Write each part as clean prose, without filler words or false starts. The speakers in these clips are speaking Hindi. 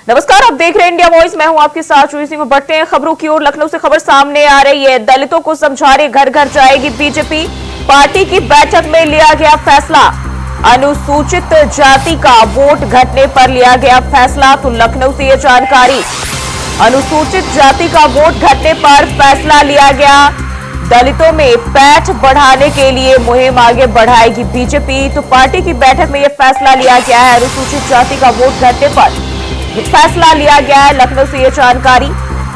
नमस्कार, आप देख रहे हैं इंडिया वॉइस। मैं हूं आपके साथ चूही सिंह। बढ़ते हैं खबरों की ओर। लखनऊ से खबर सामने आ रही है। दलितों को समझाने घर घर जाएगी बीजेपी। पार्टी की बैठक में लिया गया फैसला। अनुसूचित जाति का वोट घटने पर लिया गया फैसला। तो लखनऊ से ये जानकारी। अनुसूचित जाति का वोट घटने पर फैसला लिया गया। दलितों में पैठ बढ़ाने के लिए मुहिम आगे बढ़ाएगी बीजेपी। तो पार्टी की बैठक में यह फैसला लिया गया है। अनुसूचित जाति का वोट घटने पर फैसला लिया गया है। लखनऊ से यह जानकारी।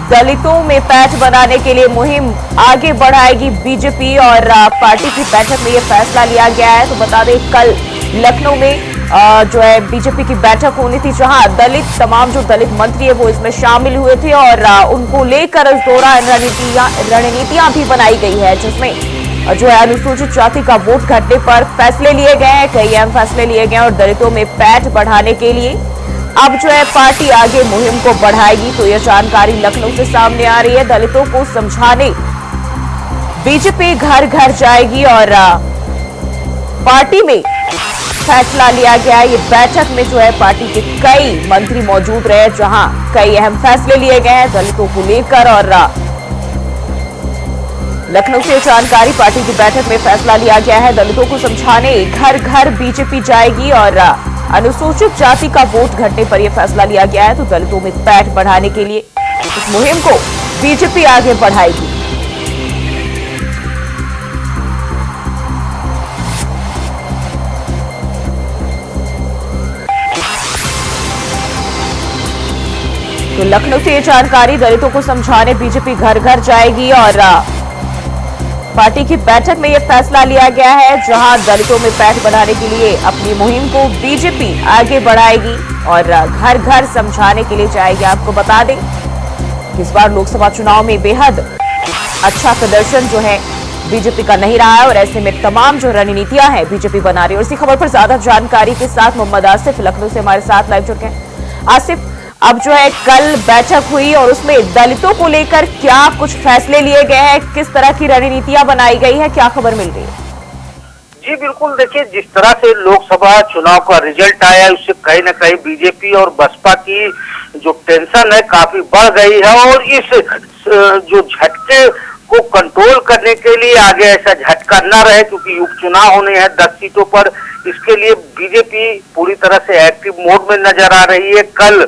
दलितों में पैठ बनाने के लिए मुहिम आगे बढ़ाएगी बीजेपी और पार्टी की बैठक में यह फैसला लिया गया है। तो बता दें, कल लखनऊ में जो है बीजेपी की बैठक होनी थी, जहां तमाम जो दलित मंत्री है वो इसमें शामिल हुए थे और उनको लेकर इस दौरान रणनीतियां भी बनाई गई है, जिसमें जो है अनुसूचित जाति का वोट घटने पर फैसले लिए गए हैं। कई अहम फैसले लिए गए और दलितों में पैठ बढ़ाने के लिए अब जो है पार्टी आगे मुहिम को बढ़ाएगी। तो यह जानकारी लखनऊ से सामने आ रही है। दलितों को समझाने बीजेपी घर घर जाएगी और पार्टी में फैसला लिया गया। ये बैठक में जो है पार्टी के कई मंत्री मौजूद रहे, जहां कई अहम फैसले लिए गए हैं दलितों को लेकर। और लखनऊ से जानकारी। पार्टी की बैठक में फैसला लिया गया है। दलितों को समझाने घर घर बीजेपी जाएगी और अनुसूचित जाति का वोट घटने पर यह फैसला लिया गया है। तो दलितों में पैठ बढ़ाने के लिए इस मुहिम को बीजेपी आगे बढ़ाएगी। तो लखनऊ से यह जानकारी। दलितों को समझाने बीजेपी घर घर जाएगी और पार्टी की बैठक में यह फैसला लिया गया है, जहां दलितों में पैठ बनाने के लिए अपनी मुहिम को बीजेपी आगे बढ़ाएगी और घर घर समझाने के लिए जाएगी। आपको बता दें कि इस बार लोकसभा चुनाव में बेहद अच्छा प्रदर्शन जो है बीजेपी का नहीं रहा है और ऐसे में तमाम जो रणनीतियां हैं बीजेपी बना रही है। और इसी खबर पर ज्यादा जानकारी के साथ मोहम्मद आसिफ लखनऊ से हमारे साथ लाइव जुड़ गए। आसिफ, अब जो है कल बैठक हुई और उसमें दलितों को लेकर क्या कुछ फैसले लिए गए हैं, किस तरह की रणनीतियां बनाई गई है, क्या खबर मिल रही है? जी बिल्कुल, देखिए जिस तरह से लोकसभा चुनाव का रिजल्ट आया उससे कहीं न कहीं बीजेपी और बसपा की जो टेंशन है काफी बढ़ गई है और इस जो झटके को कंट्रोल करने के लिए आगे ऐसा झटका न रहे, क्योंकि उपचुनाव होने हैं 10 सीटों पर, इसके लिए बीजेपी पूरी तरह से एक्टिव मोड में नजर आ रही है। कल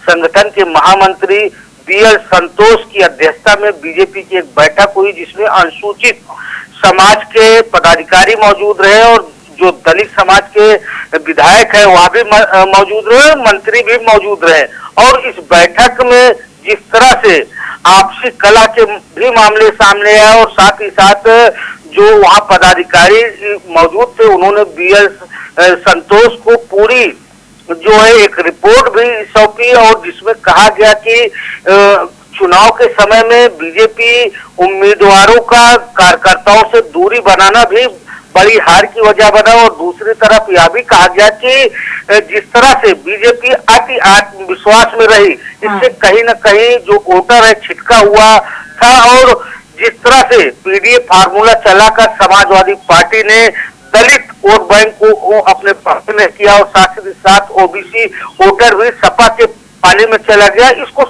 संगठन के महामंत्री बीएल संतोष की अध्यक्षता में बीजेपी की एक बैठक हुई, जिसमें अनुसूचित समाज के पदाधिकारी मौजूद रहे और जो दलित समाज के विधायक है वह भी मौजूद रहे, मंत्री भी मौजूद रहे। और इस बैठक में जिस तरह से आपसी कला के भी मामले सामने आए और साथ ही साथ जो वहाँ पदाधिकारी मौजूद थे उन्होंने बीएल संतोष को पूरी जो है एक रिपोर्ट भी सौंपी और जिसमें कहा गया कि चुनाव के समय में बीजेपी उम्मीदवारों का कार्यकर्ताओं से दूरी बनाना भी बड़ी हार की वजह बना। और दूसरी तरफ यह भी कहा गया कि जिस तरह से बीजेपी अति आत्मविश्वास में रही, इससे कहीं न कहीं जो वोटर है छिटका हुआ था। और जिस तरह से पीडीए फार्मूला चलाकर समाजवादी पार्टी ने दलित वोट बैंक को अपने पक्ष में किया और साथ ही साथ ओबीसी वोटर भी सपा के पाले में चला गया। इसको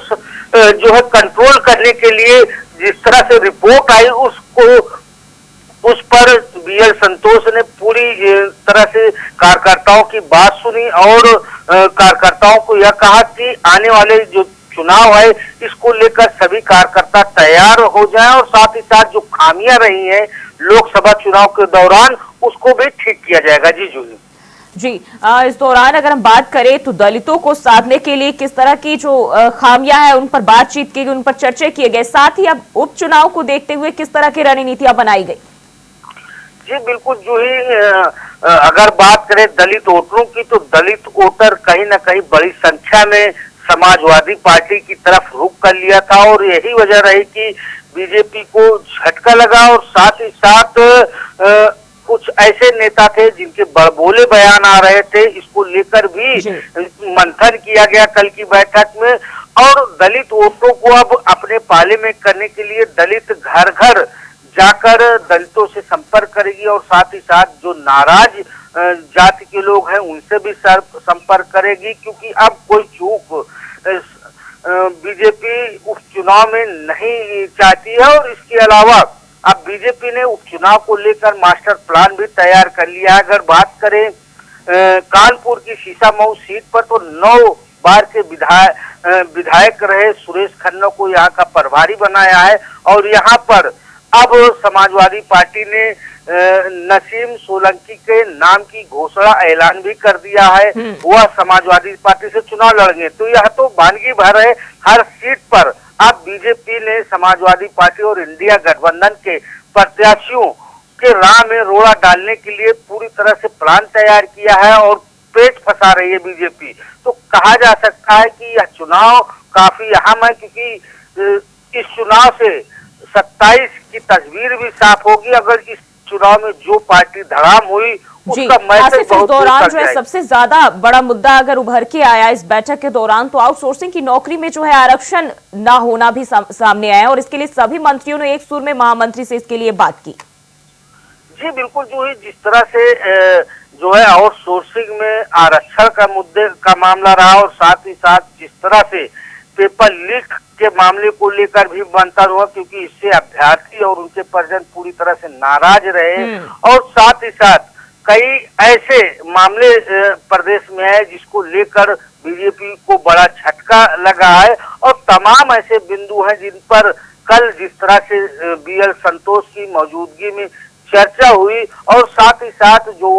जो है कंट्रोल करने के लिए जिस तरह से रिपोर्ट आई उस पर बीएल संतोष ने पूरी तरह से कार्यकर्ताओं की बात सुनी और कार्यकर्ताओं को यह कहा कि आने वाले जो चुनाव है इसको लेकर सभी कार्यकर्ता तैयार हो जाएं और साथ ही साथ जो खामियां रही हैं लोकसभा चुनाव के दौरान उसको भी ठीक किया जाएगा। जी जूही जी, इस दौरान अगर हम बात करें तो दलितों को साधने के लिए किस तरह की जो खामियां हैं उन पर बातचीत की गई, उन पर चर्चा किए गए, साथ ही अब उपचुनाव को देखते हुए किस तरह की रणनीतियां बनाई गई? जी बिल्कुल जूही, अगर बात करें दलित वोटरों की तो दलित वोटर कहीं न कहीं बड़ी संख्या में समाजवादी पार्टी की तरफ रुख कर लिया था और यही वजह रही कि बीजेपी को झटका लगा। और साथ ही साथ कुछ ऐसे नेता थे जिनके बड़बोले बयान आ रहे थे, इसको लेकर भी मंथन किया गया कल की बैठक में। और दलित वोटरों को अब अपने पाले में करने के लिए दलित घर घर जाकर दलितों से संपर्क करेगी और साथ ही साथ जो नाराज जाति के लोग हैं उनसे भी संपर्क करेगी, क्योंकि अब कोई चूक बीजेपी उपचुनाव में नहीं चाहती है। और इसके अलावा अब बीजेपी ने उपचुनाव को लेकर मास्टर प्लान भी तैयार कर लिया है। अगर बात करें कानपुर की शीशामऊ सीट पर, तो 9 बार के विधायक रहे सुरेश खन्ना को यहाँ का प्रभारी बनाया है। और यहाँ पर अब समाजवादी पार्टी ने नसीम सोलंकी के नाम की घोषणा ऐलान भी कर दिया है, वह समाजवादी पार्टी से चुनाव लड़ेंगे। तो यह तो वानगी भर है। हर सीट पर अब बीजेपी ने समाजवादी पार्टी और इंडिया गठबंधन के प्रत्याशियों के राह में रोड़ा डालने के लिए पूरी तरह से प्लान तैयार किया है और पेच फंसा रही है बीजेपी। तो कहा जा सकता है कि यह चुनाव काफी अहम है, क्योंकि इस चुनाव से 27 की तस्वीर भी साफ होगी। अगर इस चुनाव में जो पार्टी धड़ाम हुई उसका मैसेज बहुत दौरान जो है सबसे ज्यादा बड़ा मुद्दा अगर उभर के आया इस बैठक के दौरान, तो आउटसोर्सिंग की नौकरी में जो है आरक्षण ना होना भी सामने आया, और इसके लिए सभी मंत्रियों ने एक सुर में महामंत्री से इसके लिए बात की। जी बिल्कुल, जो है जिस तरह से जो है आउटसोर्सिंग में आरक्षण का मुद्दे का मामला रहा, और साथ ही साथ जिस तरह से पेपर लीक के मामले को लेकर भी मंथन हुआ, क्योंकि इससे अभ्यर्थी और उनके परिजन पूरी तरह से नाराज रहे। और साथ ही साथ कई ऐसे मामले प्रदेश में है जिसको लेकर बीजेपी को बड़ा झटका लगा है, और तमाम ऐसे बिंदु हैं जिन पर कल जिस तरह से BL संतोष की मौजूदगी में चर्चा हुई, और साथ ही साथ जो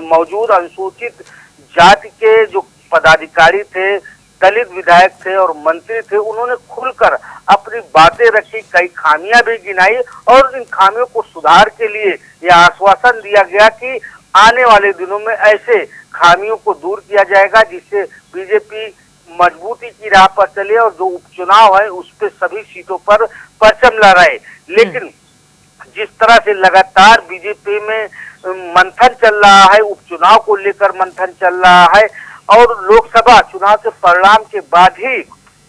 मौजूद अनुसूचित जाति के जो पदाधिकारी थे, दलित विधायक थे और मंत्री थे, उन्होंने खुलकर अपनी बातें रखी, कई खामियां भी गिनाई, और इन खामियों को सुधार के लिए यह आश्वासन दिया गया कि आने वाले दिनों में ऐसे खामियों को दूर किया जाएगा, जिससे बीजेपी मजबूती की राह पर चले और जो उपचुनाव है उस पे सभी सीटों पर परचम लहराए। लेकिन जिस तरह से लगातार बीजेपी में मंथन चल रहा है, उपचुनाव को लेकर मंथन चल रहा है, और लोकसभा चुनाव के परिणाम के बाद ही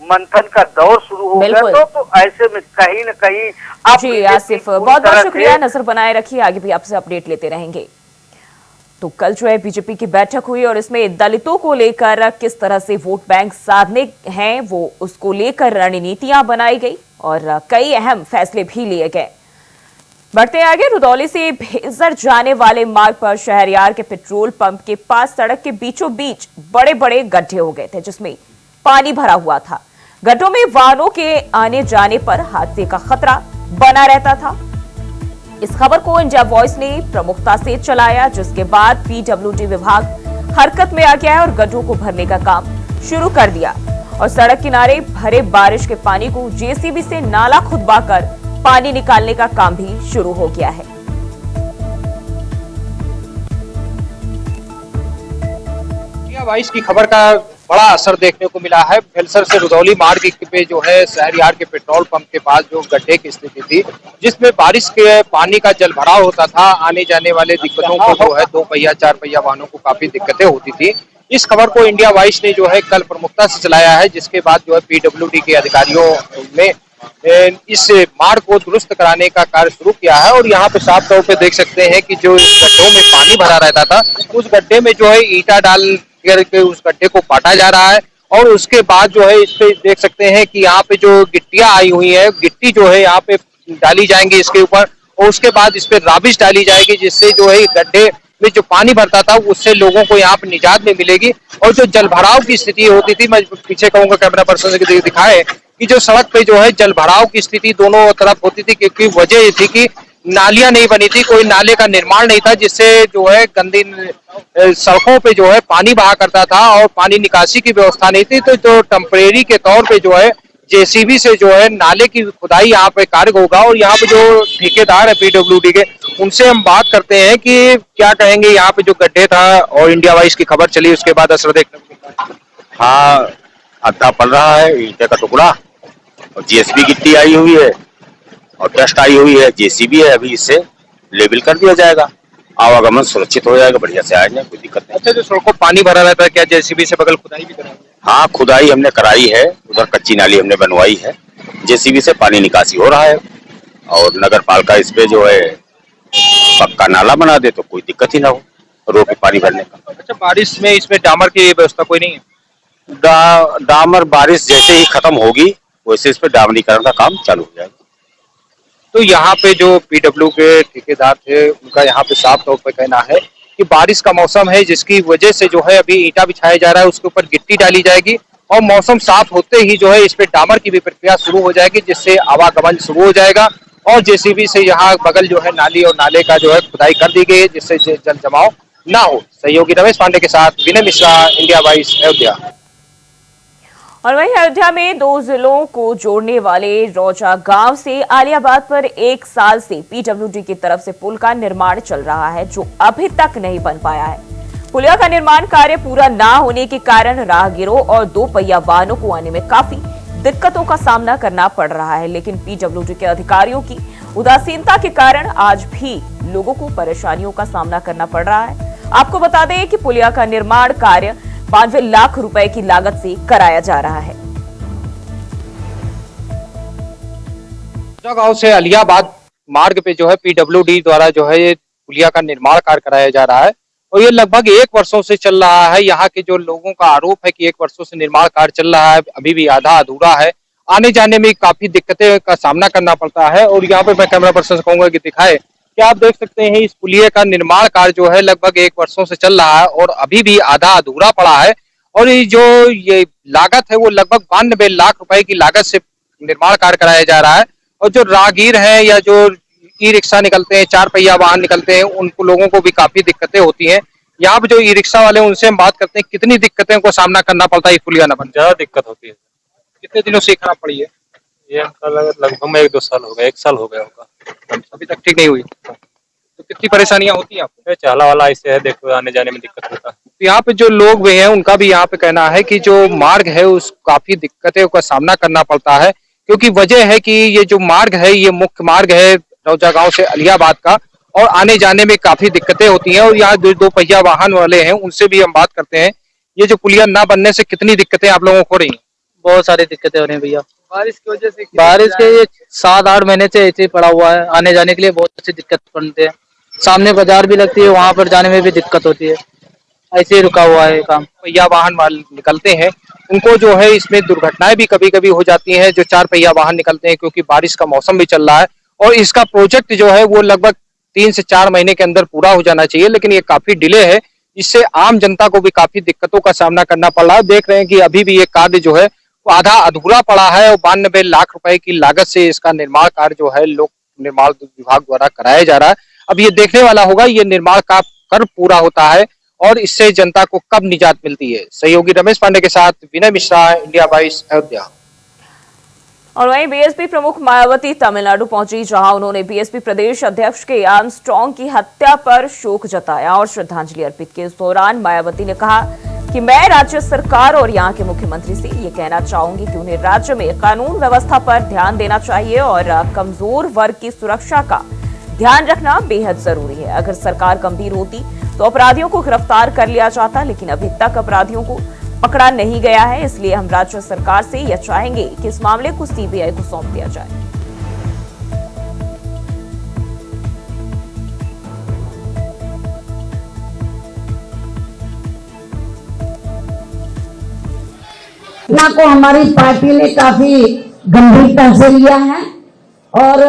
मंथन का दौर शुरू हो गया, तो ऐसे में कहीं न कहीं जी आसिफ, बहुत बहुत शुक्रिया, नजर बनाए रखिए, आगे भी आपसे अपडेट लेते रहेंगे। तो कल जो है बीजेपी की बैठक हुई और इसमें दलितों को लेकर किस तरह से वोट बैंक साधने हैं वो उसको लेकर रणनीतियां बनाई गई और कई अहम फैसले भी लिए गए। बढ़ते आगे, रुदौली से भेजर जाने वाले मार्ग पर शहरयार के पेट्रोल पंप के पास सड़क के बीचों बीच बड़े बड़े गड्ढे हो गए थे जिसमें पानी भरा हुआ था। गड्ढों में वाहनों के आने जाने पर हादसे का खतरा बना रहता था। इस खबर को इंडिया वॉइस ने प्रमुखता से चलाया, जिसके बाद पीडब्ल्यूडी विभाग हरकत में आ गया है और गड्ढों को भरने का काम शुरू कर दिया और सड़क किनारे भरे बारिश के पानी को जेसीबी से नाला खुदवाकर पानी निकालने का काम भी शुरू हो गया है। इंडिया वॉइस की खबर का बड़ा असर देखने को मिला है। बेलसर से रुदौली मार्ग पे जो है शहरयार के पेट्रोल पंप के पास जो गड्ढे की स्थिति थी, जिसमें बारिश के पानी का जल भराव होता था, आने जाने वाले दिक्कतों को जो है 2 पहिया 4 पहिया वाहनों को काफी दिक्कतें होती थी। इस खबर को इंडिया वॉइस ने जो है कल प्रमुखता से चलाया है, जिसके बाद जो है पीडब्ल्यूडी के अधिकारियों ने इस मार्ग को दुरुस्त कराने का कार्य शुरू किया है। और यहाँ पे साफ तौर पे देख सकते हैं कि जो इस गड्ढों में पानी भरा रहता था, उस गड्ढे में जो है ईंटा डाल करके उस गड्ढे को पाटा जा रहा है और उसके बाद जो है इस पे देख सकते हैं कि यहाँ पे जो गिट्टियां आई हुई है, गिट्टी जो है यहाँ पे डाली जाएंगी इसके ऊपर और उसके बाद इस पे राबिश डाली जाएगी, जिससे जो है गड्ढे में जो पानी भरता था उससे लोगों को यहाँ पे निजात में मिलेगी। और जो जल भराव की स्थिति होती थी, मैं पीछे कहूंगा कैमरा पर्सन से दिखाए कि जो सड़क पे जो है जल भराव की स्थिति दोनों तरफ होती थी, क्योंकि वजह ये थी कि नालियां नहीं बनी थी, कोई नाले का निर्माण नहीं था, जिससे जो है गंदी सड़कों पे जो है पानी बहा करता था और पानी निकासी की व्यवस्था नहीं थी। तो जो टेम्परेरी के तौर पे जो है जेसीबी से जो है नाले की खुदाई यहाँ पे कार्य होगा। और यहाँ पे जो ठेकेदार है पीडब्ल्यूडी के, उनसे हम बात करते हैं कि क्या कहेंगे यहाँ पे जो गड्ढे था और इंडिया वॉइस की खबर चली उसके बाद असर देखने को मिला। हाँ, अड्डा पड़ रहा है, ईंटे का टुकड़ा और जीएसबी गिट्टी आई हुई है और डस्ट आई हुई है, जेसीबी है, अभी इसे लेवल कर दिया जाएगा, आवागमन सुरक्षित हो जाएगा, बढ़िया से आ जाए, कोई दिक्कत नहीं। अच्छा, जो सड़कों पानी भरा रहता है, क्या जेसीबी से बगल खुदाई भी कराई? हाँ, खुदाई हमने कराई है, उधर कच्ची नाली हमने बनवाई है, जेसीबी से पानी निकासी हो रहा है और नगर पालिका इस पे जो है पक्का नाला बना दे तो कोई दिक्कत ही ना हो। रोके पानी भरने का। अच्छा, बारिश में इसमें डामर की व्यवस्था कोई नहीं है? डामर बारिश जैसे ही खत्म होगी वैसे इस पे डामरीकरण का काम चालू हो जाएगा। तो यहाँ पे जो पीडब्ल्यू के ठेकेदार थे उनका यहाँ पे साफ तौर पर कहना है कि बारिश का मौसम है जिसकी वजह से जो है अभी ईंटा बिछाया जा रहा है, उसके ऊपर गिट्टी डाली जाएगी और मौसम साफ होते ही जो है इस पे डामर की भी प्रक्रिया शुरू हो जाएगी, जिससे आवागमन शुरू हो जाएगा। और जेसीबी से यहाँ बगल जो है नाली और नाले का जो है खुदाई कर दी गई है, जिससे जल जमाव ना हो। सहयोगी रमेश पांडे के साथ विनय मिश्रा, इंडिया वाइस, अयोध्या। और वहीं अयोध्या में 2 जिलों को जोड़ने वाले रौजा गांव से आलियाबाद पर 1 साल से पीडब्ल्यूडी की तरफ से पुल का निर्माण चल रहा है, जो अभी तक नहीं बन पाया है। पुलिया का निर्माण कार्य पूरा ना होने के कारण राहगीरों और 2 पहिया वाहनों को आने में काफी दिक्कतों का सामना करना पड़ रहा है, लेकिन पीडब्ल्यूडी के अधिकारियों की उदासीनता के कारण आज भी लोगों को परेशानियों का सामना करना पड़ रहा है। आपको बता दें कि पुलिया का निर्माण कार्य 92 लाख रुपए की लागत से कराया जा रहा है। गांव से अलियाबाद मार्ग पे जो है पीडब्ल्यूडी द्वारा जो है ये पुलिया का निर्माण कार्य कराया जा रहा है और ये लगभग 1 वर्षों से चल रहा है। यहाँ के जो लोगों का आरोप है कि 1 वर्षों से निर्माण कार्य चल रहा है, अभी भी आधा अधूरा है, आने जाने में काफी दिक्कतें का सामना करना पड़ता है। और यहाँ पे मैं कैमरा पर्सन से कहूंगा कि दिखाए कि आप देख सकते हैं इस पुलिया का निर्माण कार्य जो है लगभग 1 वर्षों से चल रहा है और अभी भी आधा अधूरा पड़ा है। और ये लागत है वो लगभग 92 लाख रुपए की लागत से निर्माण कार्य कराया जा रहा है। और जो राहगीर हैं या जो ई रिक्शा निकलते हैं, 4 पहिया वाहन निकलते हैं, उनको लोगों को भी काफी दिक्कतें होती हैं। यहाँ पे जो ई रिक्शा वाले हैं उनसे हम बात करते हैं कितनी दिक्कतें को सामना करना पड़ता है पुलिया न बन। ज्यादा दिक्कत होती है। कितने दिनों से खराब पड़ी है? ये लगभग में 1-2 साल हो गया, 1 साल हो गया होगा, अभी तक ठीक नहीं हुई। तो कितनी परेशानियां होती हैं आपको? चाला वाला ऐसे है, देखो आने जाने में दिक्कत होता है। तो यहाँ पे जो लोग भी हैं उनका भी यहाँ पे कहना है कि जो मार्ग है उस काफी दिक्कतों का सामना करना पड़ता है, क्योंकि वजह है कि ये जो मार्ग है ये मुख्य मार्ग है रौजा गांव से अलियाबाद का और आने जाने में काफी दिक्कतें होती हैं। और यहाँ 2 पहिया वाहन वाले हैं उनसे भी हम बात करते हैं। ये जो पुलिया ना बनने से कितनी दिक्कतें आप लोगों को हो रही हैं? बहुत सारी दिक्कतें हो रही हैं भैया। बारिश की वजह से बारिश के ये 7-8 महीने से ऐसे ही पड़ा हुआ है, आने जाने के लिए बहुत अच्छी दिक्कत पड़ती है। सामने बाजार भी लगती है, वहां पर जाने में भी दिक्कत होती है, ऐसे ही रुका हुआ है काम। पहिया वाहन वाले निकलते हैं उनको जो है इसमें दुर्घटनाएं भी कभी कभी हो जाती हैं, जो 4 पहिया वाहन निकलते हैं, क्योंकि बारिश का मौसम भी चल रहा है और इसका प्रोजेक्ट जो है वो लगभग 3 से 4 महीने के अंदर पूरा हो जाना चाहिए, लेकिन ये काफी डिले है। इससे आम जनता को भी काफी दिक्कतों का सामना करना पड़ रहा है। देख रहे हैं कि अभी भी ये कार्य जो है वो आधा अधूरा पड़ा है और 92 लाख रुपए की लागत से इसका निर्माण कार्य जो है लोक निर्माण विभाग द्वारा कराया जा रहा है। अब ये देखने वाला होगा ये निर्माण का कर पूरा होता है और इससे जनता को कब निजात मिलती है। सहयोगी रमेश पांडे के साथ विनय मिश्रा, इंडिया वाइस, अयोध्या। और वहीं बीएसपी प्रमुख मायावती तमिलनाडु पहुंची, जहां उन्होंने बीएसपी प्रदेश अध्यक्ष के आर्मस्ट्रांग की हत्या पर शोक जताया और श्रद्धांजलि अर्पित की। इस दौरान मायावती ने कहा कि मैं राज्य सरकार और यहां के मुख्यमंत्री से ये कहना चाहूंगी कि उन्हें राज्य में कानून व्यवस्था पर ध्यान देना चाहिए और कमजोर वर्ग की सुरक्षा का ध्यान रखना बेहद जरूरी है। अगर सरकार गंभीर होती तो अपराधियों को गिरफ्तार कर लिया जाता, लेकिन अभी तक अपराधियों को पकड़ा नहीं गया है। इसलिए हम राज्य सरकार से यह चाहेंगे कि इस मामले को सीबीआई को सौंप दिया जाए। घटना को हमारी पार्टी ने काफी गंभीरता से लिया है और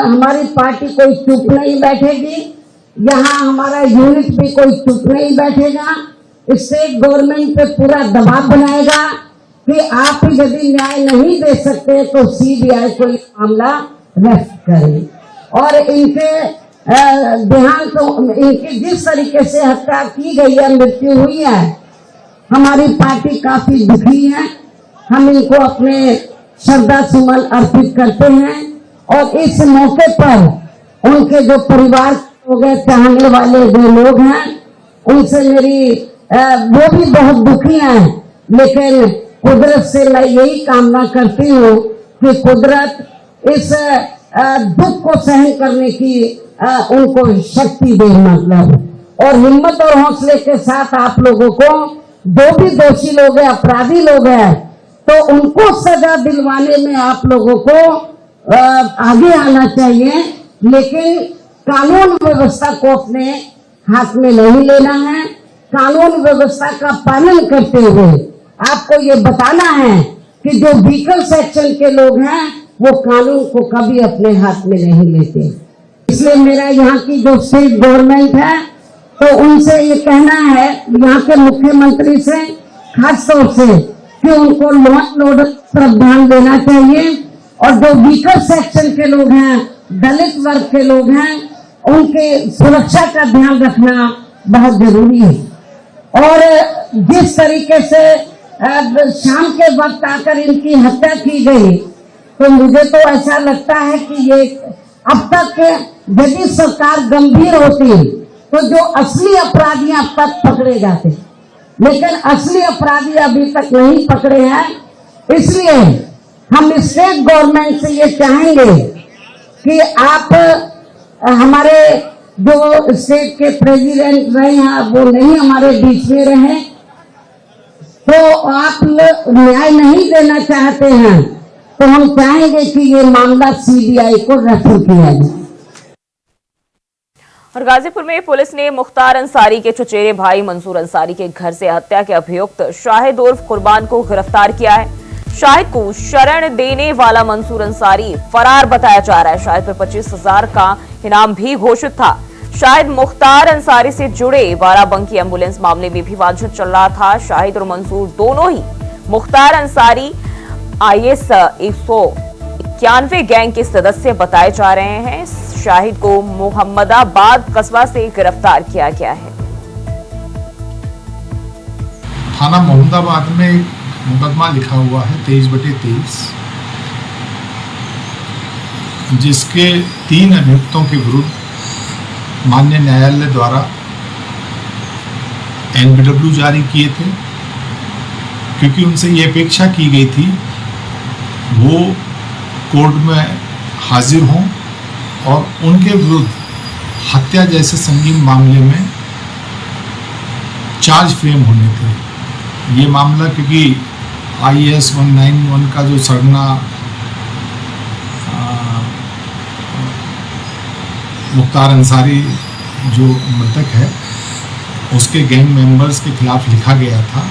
हमारी पार्टी कोई चुप नहीं बैठेगी। यहाँ हमारा यूनिट भी कोई चुप नहीं बैठेगा। इससे गवर्नमेंट पे पूरा दबाव बनाएगा कि आप यदि न्याय नहीं दे सकते तो सीबीआई को ये मामला रेफर करे। और इनके देहांत इनकी जिस तरीके से हत्या की गई है, मृत्यु हुई है, हमारी पार्टी काफी दुखी है। हम इनको अपने श्रद्धा सुमन अर्पित करते हैं और इस मौके पर उनके जो परिवार हो गए चाहने वाले जो लोग हैं उनसे मेरी वो भी बहुत दुखी हैं, लेकिन कुदरत से मैं यही कामना करती हूँ कि कुदरत इस दुख को सहन करने की उनको शक्ति दे, मतलब और हिम्मत और हौसले के साथ आप लोगों को जो भी दोषी लोग हैं, अपराधी लोग हैं, तो उनको सजा दिलवाने में आप लोगों को आगे आना चाहिए, लेकिन कानून व्यवस्था को अपने हाथ में नहीं लेना है। कानून व्यवस्था का पालन करते हुए आपको ये बताना है कि जो व्हीकल सेक्शन के लोग हैं वो कानून को कभी अपने हाथ में नहीं लेते। इसलिए मेरा यहाँ की जो स्टेट गवर्नमेंट है तो उनसे ये कहना है, यहाँ के मुख्यमंत्री से खास तौर से, कि उनको लॉ एंड ऑर्डर पर ध्यान देना चाहिए और जो वीकर सेक्शन के लोग हैं, दलित वर्ग के लोग हैं, उनके सुरक्षा का ध्यान रखना बहुत जरूरी है। और जिस तरीके से शाम के वक्त आकर इनकी हत्या की गई तो मुझे तो ऐसा लगता है कि ये अब तक यदि सरकार गंभीर होती तो जो असली अपराधी अब तक पकड़े जाते, लेकिन असली अपराधी अभी तक नहीं पकड़े हैं। इसलिए हम स्टेट गवर्नमेंट से ये चाहेंगे कि आप हमारे जो स्टेट के प्रेसिडेंट रहे हैं वो नहीं हमारे बीच में रहे, तो आप न्याय नहीं देना चाहते हैं तो हम चाहेंगे कि ये मामला सीबीआई को रेफर किया जाए। और गाजीपुर में पुलिस ने मुख्तार अंसारी के चचेरे भाई मंसूर अंसारी के घर से हत्या के अभियुक्त शाहिद उर्फ कुर्बान को गिरफ्तार किया है। शाहिद को शरण देने वाला मंसूर अंसारी फरार बताया जा रहा है। शाहिद पर 25,000 का इनाम भी घोषित था। शाहिद मुख्तार अंसारी से जुड़े बाराबंकी एम्बुलेंस मामले में भी वांछित चल रहा था। शाहिद और मंसूर दोनों ही मुख्तार अंसारी IS 191 गैंग के सदस्य बताए जा रहे हैं। शाहिद को मोहम्मदाबाद कस्बा से गिरफ्तार किया गया है। थाना मोहम्मदाबाद में एक मुकदमा लिखा हुआ है 23/23, जिसके 3 अभियुक्तों के विरुद्ध माननीय न्यायालय द्वारा NBW जारी किए थे, क्योंकि उनसे ये अपेक्षा की गई थी वो कोर्ट में हाजिर हों और उनके विरुद्ध हत्या जैसे संगीन मामले में चार्ज फ्रेम होने थे। ये मामला क्योंकि IS 191 का जो सरना मुख्तार अंसारी जो मृतक है उसके गैंग मेंबर्स के खिलाफ लिखा गया था,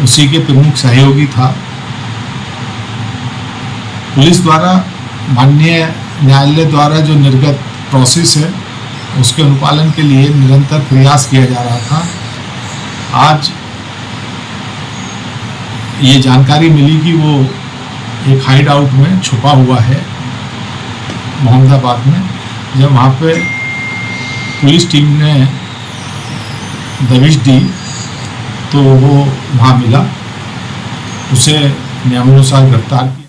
उसी के प्रमुख सहयोगी था। पुलिस द्वारा माननीय न्यायालय द्वारा जो निर्गत प्रोसेस है उसके अनुपालन के लिए निरंतर प्रयास किया जा रहा था। आज ये जानकारी मिली कि वो एक हाइड आउट में छुपा हुआ है मोहम्मदाबाद में। जब वहाँ पे पुलिस टीम ने दबिश दी तो वो वहाँ मिला, उसे नियमानुसार गिरफ्तार किया।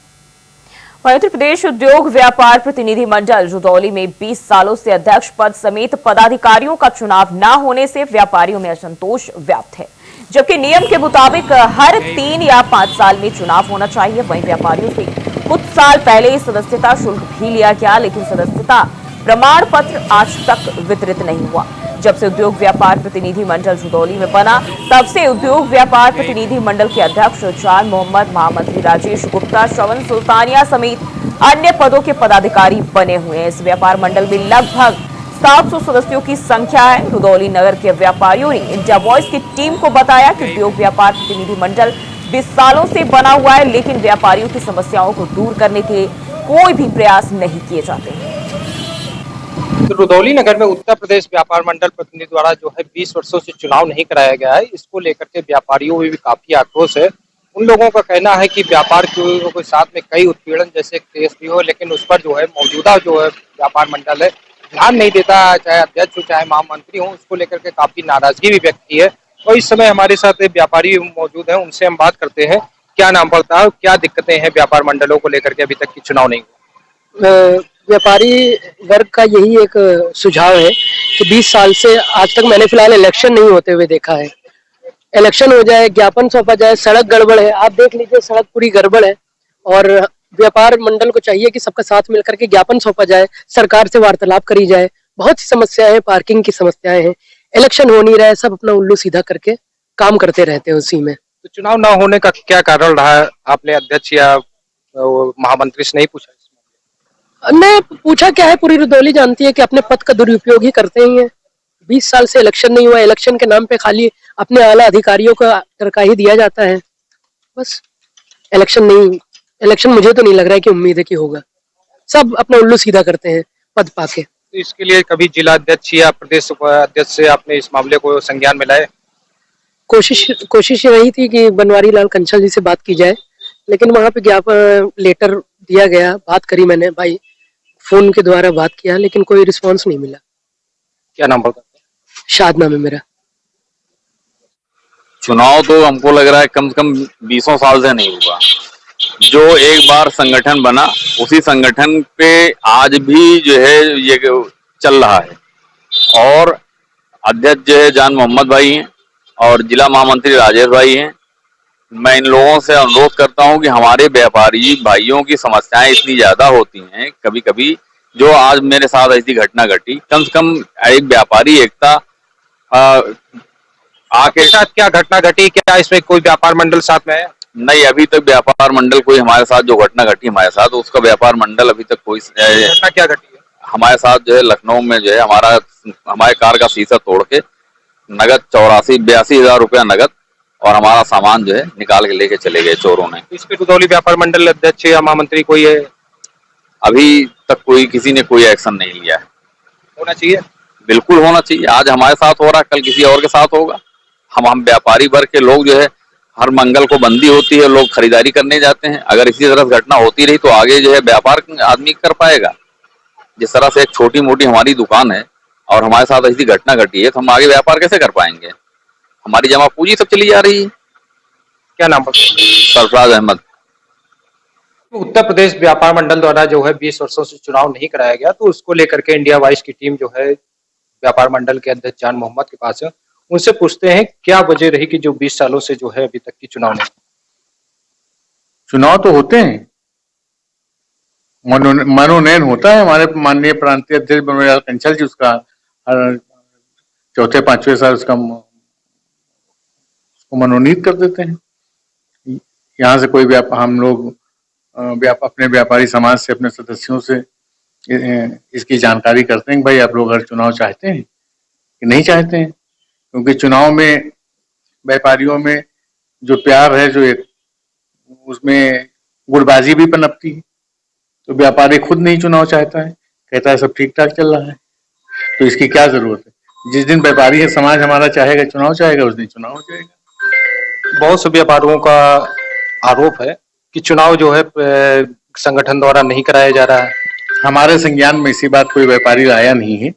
उत्तर प्रदेश उद्योग व्यापार प्रतिनिधि मंडल रुदौली में 20 सालों से अध्यक्ष पद समेत पदाधिकारियों का चुनाव न होने से व्यापारियों में असंतोष व्याप्त है। जबकि नियम के मुताबिक हर 3 या 5 साल में चुनाव होना चाहिए। वहीं व्यापारियों से कुछ साल पहले सदस्यता शुल्क भी लिया गया, लेकिन सदस्यता प्रमाण पत्र आज तक वितरित नहीं हुआ। जब से उद्योग व्यापार प्रतिनिधि मंडल रुदौली में बना तब से उद्योग व्यापार प्रतिनिधि मंडल के अध्यक्ष जान मोहम्मद, महामंत्री राजेश गुप्ता, श्रवण सुल्तानिया समेत अन्य पदों के पदाधिकारी बने हुए हैं। इस व्यापार मंडल में लगभग 700 सदस्यों की संख्या है। रुदौली नगर के व्यापारियों ने इंडिया वॉइस की टीम को बताया कि उद्योग व्यापार प्रतिनिधि मंडल 20 सालों से बना हुआ है, लेकिन व्यापारियों की समस्याओं को दूर करने के कोई भी प्रयास नहीं किए जाते। तो रुदौली नगर में उत्तर प्रदेश व्यापार मंडल प्रतिनिधि द्वारा जो है 20 वर्षों से चुनाव नहीं कराया गया है, इसको लेकर के व्यापारियों में भी काफी आक्रोश है। उन लोगों का कहना है कि व्यापार के साथ में कई उत्पीड़न जैसे केस भी हो, लेकिन उस पर जो है मौजूदा जो है व्यापार मंडल है ध्यान नहीं देता, चाहे अध्यक्ष हो चाहे महामंत्री हो। उसको लेकर के काफी नाराजगी भी व्यक्त की है। और इस समय हमारे साथ व्यापारी मौजूद है, उनसे हम बात करते हैं क्या नाम पड़ता है, क्या दिक्कतें हैं व्यापार मंडलों को लेकर के अभी तक की चुनाव नहीं हुआ। व्यापारी वर्ग का यही एक सुझाव है कि 20 साल से आज तक मैंने फिलहाल इलेक्शन नहीं होते हुए देखा है। इलेक्शन हो जाए, ज्ञापन सौंपा जाए, सड़क गड़बड़ है, आप देख लीजिए सड़क पूरी गड़बड़ है। और व्यापार मंडल को चाहिए कि सबका साथ मिलकर के ज्ञापन सौंपा जाए, सरकार से वार्तालाप करी जाए। बहुत सी समस्याएं हैं, पार्किंग की समस्याएं हैं, इलेक्शन हो नहीं रहा है, सब अपना उल्लू सीधा करके काम करते रहते हैं उसी में। तो चुनाव न होने का क्या कारण रहा है? आपने अध्यक्ष या महामंत्री से नहीं पूछा? ने पूछा क्या है, पूरी रुदौली जानती है कि अपने पद का दुरुपयोग ही करते ही हैं। 20 साल से इलेक्शन नहीं हुआ, इलेक्शन के नाम पे खाली अपने आला अधिकारियों का तरकाही दिया जाता है। बस इलेक्शन मुझे तो नहीं लग रहा है कि उम्मीद है कि होगा। सब अपना उल्लू सीधा करते हैं पद पाके। तो इसके लिए कभी जिला अध्यक्ष या प्रदेश अध्यक्ष से आपने इस मामले को संज्ञान में लाए? कोशिश रही थी कि बनवारी लाल कंसल जी से बात की जाए, लेकिन वहां पे ज्ञापन लेटर दिया गया, बात करी मैंने भाई, फोन के द्वारा बात किया, लेकिन कोई रिस्पांस नहीं मिला। क्या नाम होगा? शाद नाम है मेरा। चुनाव तो हमको लग रहा है कम से कम 20 साल से नहीं हुआ। जो एक बार संगठन बना उसी संगठन पे आज भी जो है ये चल रहा है और अध्यक्ष जो है जान मोहम्मद भाई हैं और जिला महामंत्री राजेश भाई हैं। मैं इन लोगों से अनुरोध करता हूं कि हमारे व्यापारी भाइयों की समस्याएं इतनी ज्यादा होती हैं कभी कभी, जो आज मेरे साथ ऐसी घटना घटी, कम से कम एक व्यापारी एकता आपके साथ क्या घटना घटी? क्या इसमें कोई व्यापार मंडल साथ में है? नहीं, अभी तक व्यापार मंडल कोई हमारे साथ जो घटना घटी हमारे साथ, उसका व्यापार मंडल अभी तक कोई घटना क्या घटी है? हमारे साथ जो है लखनऊ में जो है हमारे कार का शीशा तोड़ के नगद 82 हजार रुपया नगद और हमारा सामान जो है निकाल के लेके चले गए चोरों ने। इस पे रुदौली व्यापार मंडल अध्यक्ष या महामंत्री कोई है? अभी तक किसी ने कोई एक्शन नहीं लिया है। होना चाहिए, बिल्कुल होना चाहिए। आज हमारे साथ हो रहा है, कल किसी और के साथ होगा। हम व्यापारी वर्ग के लोग जो है हर मंगल को बंदी होती है, लोग खरीदारी करने जाते हैं। अगर इसी तरह से घटना होती रही तो आगे जो है व्यापार आदमी कर पाएगा। जिस तरह से एक छोटी मोटी हमारी दुकान है और हमारे साथ ऐसी घटना घटी है तो हम आगे व्यापार कैसे कर पाएंगे? हमारी जमा पूंजी सब चली जा रही है। क्या नाम? सरफराज अहमद। उत्तर प्रदेश व्यापार मंडल द्वारा जो है 20 वर्षों से चुनाव नहीं कराया गया, तो उसको लेकर के इंडिया वाइज की टीम जो है व्यापार मंडल के अध्यक्ष जान मोहम्मद के पास है। उनसे पूछते हैं क्या वजह रही कि जो 20 सालों से जो है अभी तक की चुनाव नहीं? चुनाव तो होते हैं, मनोनयन होता है। हमारे माननीय प्रांतीय अध्यक्ष बनवारी लाल कंसल जी उसका हर चौथे पांचवें साल उसको मनोनीत कर देते हैं। यहाँ से कोई हम लोग अपने व्यापारी समाज से, अपने सदस्यों से इसकी जानकारी करते हैं कि भाई आप लोग अगर चुनाव चाहते हैं कि नहीं चाहते हैं, क्योंकि चुनाव में व्यापारियों में जो प्यार है, जो एक उसमें गुटबाजी भी पनपती है। तो व्यापारी खुद नहीं चुनाव चाहता है, कहता है सब ठीक ठाक चल रहा है, तो इसकी क्या जरूरत है? जिस दिन व्यापारी है समाज हमारा चाहेगा, चुनाव चाहेगा, उस दिन चुनाव हो जाएगा। बहुत से व्यापारियों का आरोप है कि चुनाव जो है संगठन द्वारा नहीं कराया जा रहा है। हमारे संज्ञान में इसी बात कोई व्यापारी लाया नहीं है।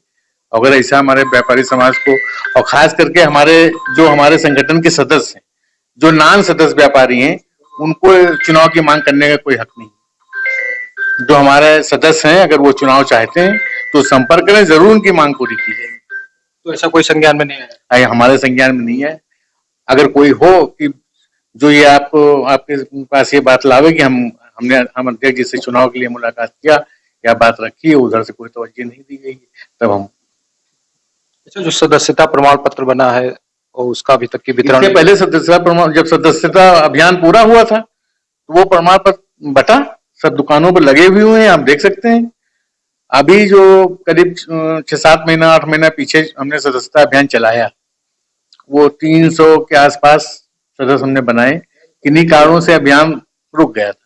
अगर ऐसा हमारे व्यापारी समाज को, और खास करके हमारे संगठन के सदस्य हैं, जो नॉन सदस्य व्यापारी हैं, उनको चुनाव की मांग करने का कोई हक नहीं। जो हमारे सदस्य हैं अगर वो चुनाव चाहते हैं तो संपर्क करें, जरूर उनकी मांग पूरी की जाएगी। तो ऐसा कोई संज्ञान में नहीं है? हमारे संज्ञान में नहीं है। अगर कोई हो कि जो ये आपके पास ये बात लावे कि हम अध्यक्ष जी से चुनाव के लिए मुलाकात किया या बात रखी है, उधर से कोई तवज्जो नहीं दी गई, तब हम। अच्छा, जो सदस्यता प्रमाण पत्र बना है और उसका अभी तक की वितरण? इसके पहले जब सदस्यता अभियान पूरा हुआ था तो वो प्रमाण पत्र बटा, सब दुकानों पर लगे हुए हैं, आप देख सकते हैं। अभी जो करीब 6-7 महीना 8 महीना पीछे हमने सदस्यता अभियान चलाया, वो 300 के आसपास सदस्य हमने बनाए। किन्हीं कारणों से अभियान रुक गया था,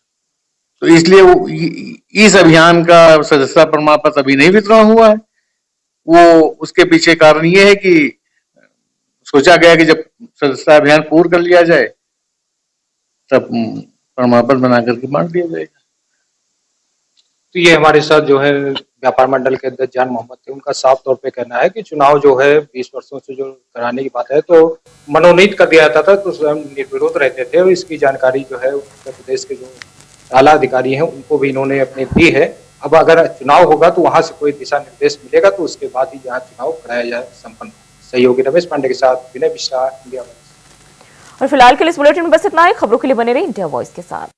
तो इसलिए इस अभियान का सदस्यता प्रमाण पत्र अभी नहीं वितरण हुआ है। वो उसके पीछे कारण ये है कि सोचा गया कि जब सदस्यता अभियान पूर्ण कर लिया जाए तब प्रमाण पत्र बना करके बांट दिया जाएगा। तो ये हमारे साथ जो है व्यापार मंडल के अध्यक्ष जान मोहम्मद थे। उनका साफ तौर पे कहना है कि चुनाव जो है 20 वर्षों से जो कराने की बात है तो मनोनीत कर दिया जाता था, तो स्वयं निर्विरोध रहते थे। इसकी जानकारी जो है उत्तर प्रदेश के जो आला अधिकारी हैं उनको भी इन्होंने अपने दी है। अब अगर चुनाव होगा तो वहां से कोई दिशा निर्देश मिलेगा तो उसके बाद ही यहाँ चुनाव कराया जाए संपन्न। सहयोगी रमेश पांडे के साथ विनय मिश्रा, इंडिया वॉइस। और फिलहाल के लिए इस बुलेटिन में बस इतना ही। खबरों के लिए बने रहे इंडिया वॉइस के साथ।